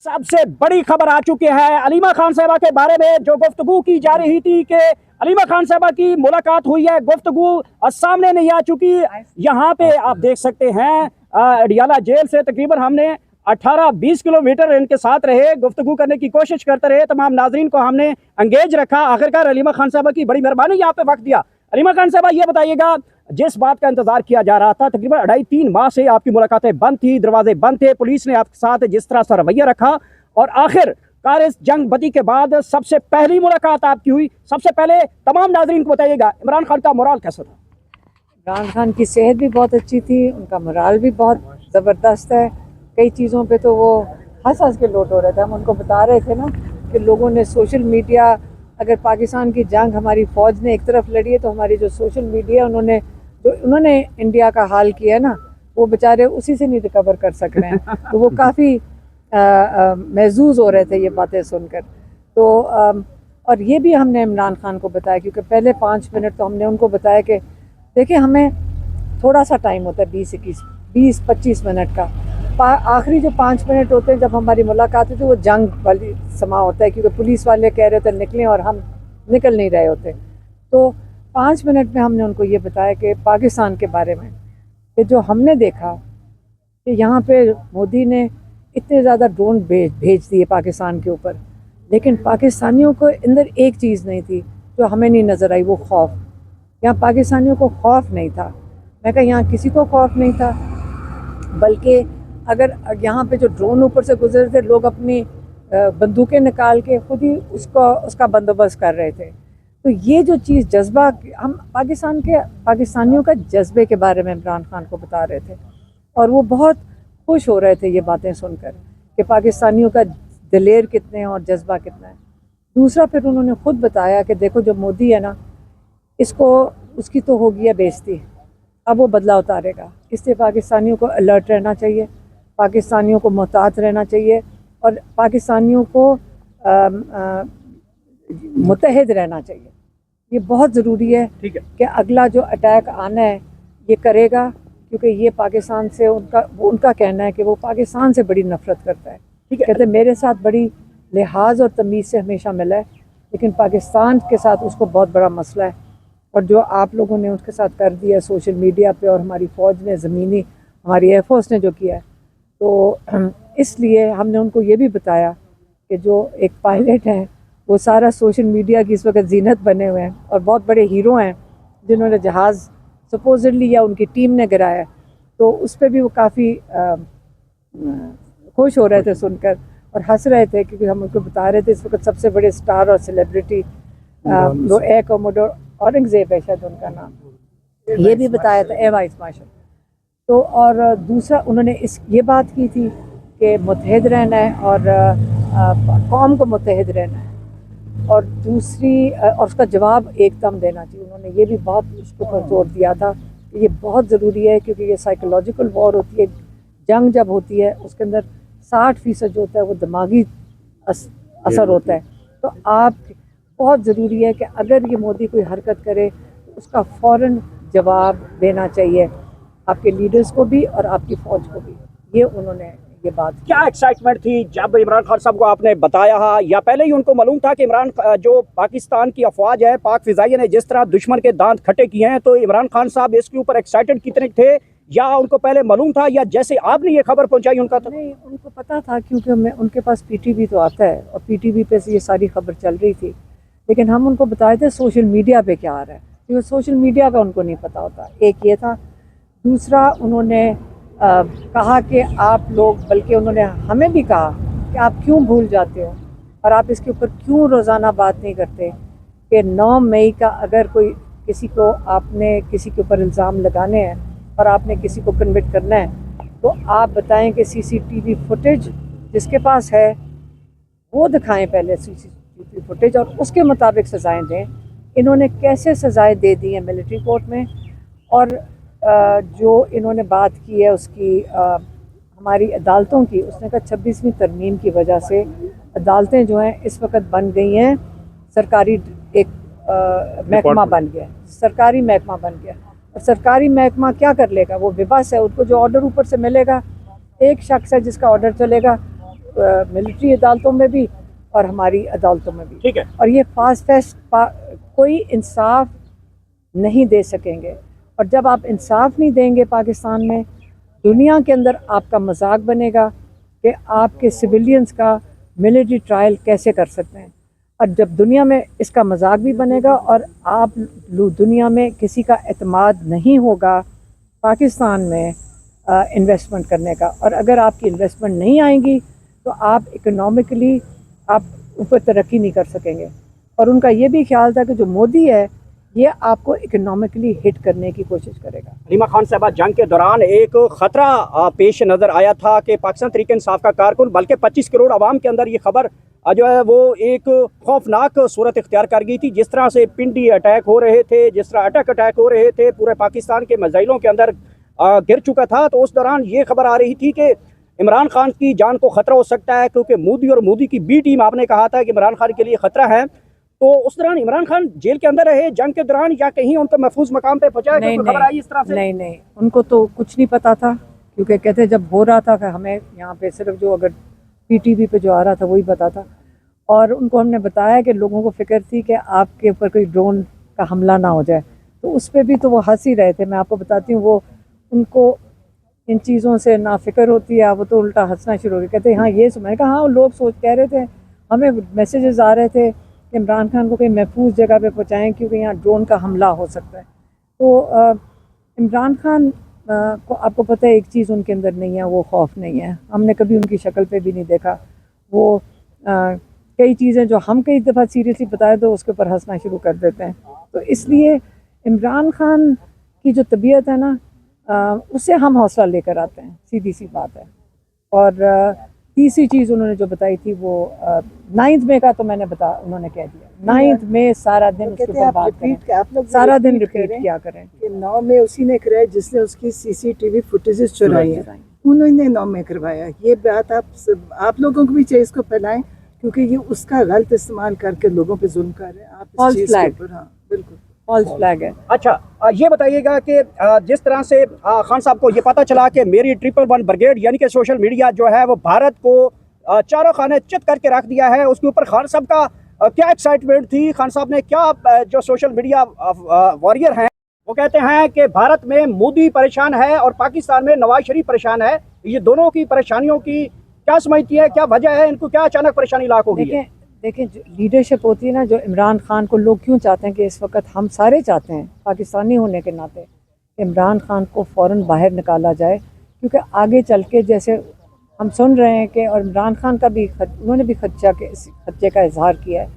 सबसे बड़ी खबर आ चुकी है अलीमा खान साहबा के बारे में। जो गुफ्तगू की जा रही थी कि अलीमा खान साहबा की मुलाकात हुई है, गुफ्तगू सामने नहीं आ चुकी। यहाँ पे आप देख सकते हैं अडियाला जेल से तकरीबन हमने 18-20 किलोमीटर इनके साथ रहे, गुफ्तगू करने की कोशिश करते रहे। तमाम नाजरीन को हमने एंगेज रखा। आखिरकार अलीमा खान साहबा की बड़ी मेहरबानी यहाँ पे वक्त दिया। अलीमा खान साहबा ये बताइएगा, जिस बात का इंतजार किया जा रहा था, तकरीबन 2.5-3 माह से आपकी मुलाकातें बंद थी, दरवाजे बंद थे, पुलिस ने आपके साथ जिस तरह से रवैया रखा और आखिरकार इस जंग बदी के बाद सबसे पहली मुलाकात आपकी हुई। सबसे पहले तमाम नाजरीन को बताइएगा इमरान खान का मोराल कैसा था? इमरान खान की सेहत भी बहुत अच्छी थी, उनका मोराल भी बहुत ज़बरदस्त है। कई चीज़ों पे तो वो हंस हंस के लोट हो रहे थे। हम उनको बता रहे थे ना कि लोगों ने सोशल मीडिया, अगर पाकिस्तान की जंग हमारी फ़ौज ने एक तरफ लड़ी है तो हमारी जो सोशल मीडिया उन्होंने इंडिया का हाल किया है ना, वो बेचारे उसी से नहीं रिकवर कर सक रहे हैं। तो वो काफ़ी महजूज़ हो रहे थे ये बातें सुनकर। तो और ये भी हमने इमरान खान को बताया, क्योंकि पहले 5 मिनट तो हमने उनको बताया कि देखिए हमें थोड़ा सा टाइम होता है, 20-25 मिनट का। आखिरी जो 5 मिनट होते हैं जब हमारी मुलाकात होती है वो जंग वाली समा होता है, क्योंकि पुलिस वाले कह रहे थे निकलें और हम निकल नहीं रहे होते। तो 5 मिनट में हमने उनको ये बताया कि पाकिस्तान के बारे में, कि जो हमने देखा कि यहाँ पे मोदी ने इतने ज़्यादा ड्रोन भेज दिए पाकिस्तान के ऊपर, लेकिन पाकिस्तानियों को अंदर एक चीज़ नहीं थी जो हमें नहीं नज़र आई, वो खौफ। यहाँ पाकिस्तानियों को खौफ नहीं था। मैं कहा यहाँ किसी को खौफ नहीं था, बल्कि अगर यहाँ पे जो ड्रोन ऊपर से गुजर थे, लोग अपनी बंदूकें निकाल के खुद ही उसका बंदोबस्त कर रहे थे। तो ये जो चीज़ जज्बा, हम पाकिस्तानियों का जज्बे के बारे में इमरान खान को बता रहे थे और वो बहुत खुश हो रहे थे ये बातें सुनकर कि पाकिस्तानियों का दिलेर कितने हैं और जज्बा कितना है। दूसरा, फिर उन्होंने ख़ुद बताया कि देखो जो मोदी है ना, उसकी तो होगी है बेइज्जती, अब वो बदला उतारेगा। इसलिए पाकिस्तानियों को अलर्ट रहना चाहिए, पाकिस्तानियों को मोहतात रहना चाहिए और पाकिस्तानियों को मुत्तहिद रहना चाहिए। ये बहुत ज़रूरी है कि अगला जो अटैक आना है ये करेगा, क्योंकि ये पाकिस्तान से उनका कहना है कि वो पाकिस्तान से बड़ी नफ़रत करता है। कहते मेरे साथ बड़ी लिहाज और तमीज़ से हमेशा मिला है, लेकिन पाकिस्तान के साथ उसको बहुत बड़ा मसला है। और जो आप लोगों ने उसके साथ कर दिया सोशल मीडिया पे और हमारी फ़ौज ने ज़मीनी, हमारी एयरफोर्स ने जो किया है, तो इसलिए हमने उनको ये भी बताया कि जो एक पायलट है वो सारा सोशल मीडिया की इस वक्त जीनत बने हुए हैं और बहुत बड़े हीरो हैं जिन्होंने जहाज़ सपोजिटली या उनकी टीम ने गिराया। तो उस पर भी वो काफ़ी खुश हो रहे थे सुनकर और हंस रहे थे, क्योंकि हम उनको बता रहे थे इस वक्त सबसे बड़े स्टार और सेलिब्रिटी वो एयर कमोडोर औरंगज़ेब है शायद उनका नाम, ये भी बताया था, एयर वाइस मार्शल। तो और दूसरा उन्होंने ये बात की थी कि मुत्तहिद रहना है और कौम को मुत्तहिद रहना है, और दूसरी और उसका जवाब एकदम देना चाहिए। उन्होंने ये भी बहुत उसके ऊपर जोर दिया था कि ये बहुत ज़रूरी है, क्योंकि ये साइकोलॉजिकल वॉर होती है। जंग जब होती है उसके अंदर 60% जो होता है वो दिमागी असर होता है। तो आप बहुत ज़रूरी है कि अगर ये मोदी कोई हरकत करे तो उसका फ़ौरन जवाब देना चाहिए, आपके लीडर्स को भी और आपकी फ़ौज को भी। ये उन्होंने ये बात, क्या एक्साइटमेंट थी जब इमरान खान साहब को आपने बताया, या पहले ही उनको मालूम था कि जो पाकिस्तान की अफवाज है, पाक फिजाइया ने जिस तरह दुश्मन के दांत खट्टे किए हैं, तो इमरान खान साहब इसके ऊपर एक्साइटेड कितने थे, या उनको पहले मालूम था, या जैसे आपने ये खबर पहुंचाई उनका था? नहीं, उनको पता था, क्योंकि उनके पास पीटीवी तो आता है और पीटीवी पे से ये सारी खबर चल रही थी। लेकिन हम उनको बताए थे सोशल मीडिया पे क्या आ रहा है, क्योंकि सोशल मीडिया का उनको नहीं पता होता। एक ये था। दूसरा, उन्होंने कहा कि आप लोग, बल्कि उन्होंने हमें भी कहा कि आप क्यों भूल जाते हो और आप इसके ऊपर क्यों रोज़ाना बात नहीं करते कि 9 मई का अगर आपने किसी के ऊपर इल्ज़ाम लगाने हैं और आपने किसी को कन्विक्ट करना है, तो आप बताएं कि सीसीटीवी फुटेज जिसके पास है वो दिखाएं पहले सीसीटीवी फुटेज, और उसके मुताबिक सज़ाएं दें। इन्होंने कैसे सज़ाएं दे दी हैं मिलिट्री कोर्ट में, और जो इन्होंने बात की है उसकी हमारी अदालतों की, उसने कहा 26वीं तरमीम की वजह से अदालतें जो हैं इस वक्त बन गई हैं सरकारी, एक महकमा बन गया, सरकारी महकमा बन गया। और सरकारी महकमा क्या कर लेगा, वो बेबस है। उनको जो ऑर्डर ऊपर से मिलेगा, एक शख्स है जिसका ऑर्डर चलेगा, मिलिट्री अदालतों में भी और हमारी अदालतों में भी। ठीक है। और ये फास्ट फैस्ट कोई इंसाफ नहीं दे सकेंगे। और जब आप इंसाफ नहीं देंगे पाकिस्तान में, दुनिया के अंदर आपका मजाक बनेगा कि आपके सिविलियंस का मिलिट्री ट्रायल कैसे कर सकते हैं। और जब दुनिया में इसका मजाक भी बनेगा और आप दुनिया में किसी का एतमाद नहीं होगा पाकिस्तान में इन्वेस्टमेंट करने का। और अगर आपकी इन्वेस्टमेंट नहीं आएंगी तो आप इकोनॉमिकली आप ऊपर तरक्की नहीं कर सकेंगे। और उनका ये भी ख्याल था कि जो मोदी है ये आपको इकोनॉमिकली हिट करने की कोशिश करेगा। हलीमा खान साहबा, जंग के दौरान एक खतरा पेश नजर आया था कि पाकिस्तान तहरीक इंसाफ का कारकुन, बल्कि 25 करोड़ आवाम के अंदर ये खबर जो है वो एक खौफनाक सूरत इख्तियार कर गई थी। जिस तरह से पिंडी अटैक हो रहे थे, जिस तरह अटैक हो रहे थे, पूरे पाकिस्तान के मिसाइलों के अंदर गिर चुका था। तो उस दौरान ये खबर आ रही थी कि इमरान खान की जान को खतरा हो सकता है, क्योंकि मोदी और मोदी की बी टीम आपने कहा था कि इमरान खान के लिए खतरा है। तो उस दौरान इमरान खान जेल के अंदर रहे जंग के दौरान, या कहीं उनको महफूज मकाम पे पहुंचाया? नहीं, खबर आई इस तरह से? नहीं, उनको तो कुछ नहीं पता था, क्योंकि कहते जब हो रहा था कि हमें यहाँ पे सिर्फ जो अगर पीटीवी पे जो आ रहा था वही पता था। और उनको हमने बताया कि लोगों को फिक्र थी कि आपके ऊपर कोई ड्रोन का हमला ना हो जाए, तो उस पर भी तो वो हंस ही रहे थे। मैं आपको बताती हूँ, वो उनको इन चीज़ों से ना फिक्र होती है, वो तो उल्टा हंसना शुरू हो गए। कहते हाँ ये मैंने कहा हाँ, लोग कह रहे थे, हमें मैसेजेस आ रहे थे कि इमरान खान को कहीं महफूज जगह पे पहुँचाएँ क्योंकि यहाँ ड्रोन का हमला हो सकता है। तो इमरान खान को आपको पता है एक चीज़ उनके अंदर नहीं है, वो खौफ नहीं है। हमने कभी उनकी शक्ल पे भी नहीं देखा। वो कई चीज़ें जो हम कई दफ़ा सीरियसली बताए तो उसके ऊपर हंसना शुरू कर देते हैं। तो इसलिए इमरान खान की जो तबीयत है ना, उससे हम हौसला लेकर आते हैं, सीधी सी बात है। और तीसरी चीज़ उन्होंने जो बताई थी वो 9 मई का, तो मैंने उन्होंने कह दिया 9 मई सारा दिन उसके ऊपर बात करें, सारा दिन रिपीट किया करें कि 9 मई उसी ने कराया जिसने उसकी सीसीटीवी फुटेजेस चुराई है, उन्होंने 9 मई करवाया। ये बात आप लोगों को भी चाहिए इसको फैलाएं, क्योंकि ये उसका गलत इस्तेमाल करके लोगों पे जुल्म कर रहे हैं। आप इस चीज़ के ऊपर हाँ बिल्कुल फॉल्स फ्लैग है। अच्छा, ये बताइएगा कि जिस तरह से खान साहब को ये पता चला कि मेरी 111 ब्रिगेड यानी कि सोशल मीडिया जो है वो भारत को चारों खाने चित करके रख दिया है, उसके ऊपर खान साहब का क्या एक्साइटमेंट थी? खान साहब ने क्या, जो सोशल मीडिया वॉरियर हैं वो कहते हैं कि भारत में मोदी परेशान है और पाकिस्तान में नवाज शरीफ परेशान है। ये दोनों की परेशानियों की क्या समझती है, क्या वजह है, इनको क्या अचानक परेशानी लाक हो गई है? देखिए जो लीडरशिप होती है ना, जो इमरान खान को लोग क्यों चाहते हैं कि इस वक्त हम सारे चाहते हैं पाकिस्तानी होने के नाते इमरान खान को फ़ौरन बाहर निकाला जाए, क्योंकि आगे चल के जैसे हम सुन रहे हैं कि, और इमरान खान का भी उन्होंने भी खदशे का इजहार किया है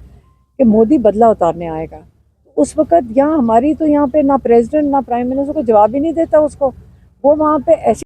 कि मोदी बदला उतारने आएगा। उस वक्त यहाँ हमारी तो यहाँ पे ना प्रेसिडेंट ना प्राइम मिनिस्टर को जवाब ही नहीं देता उसको। वो वहाँ पे ऐसी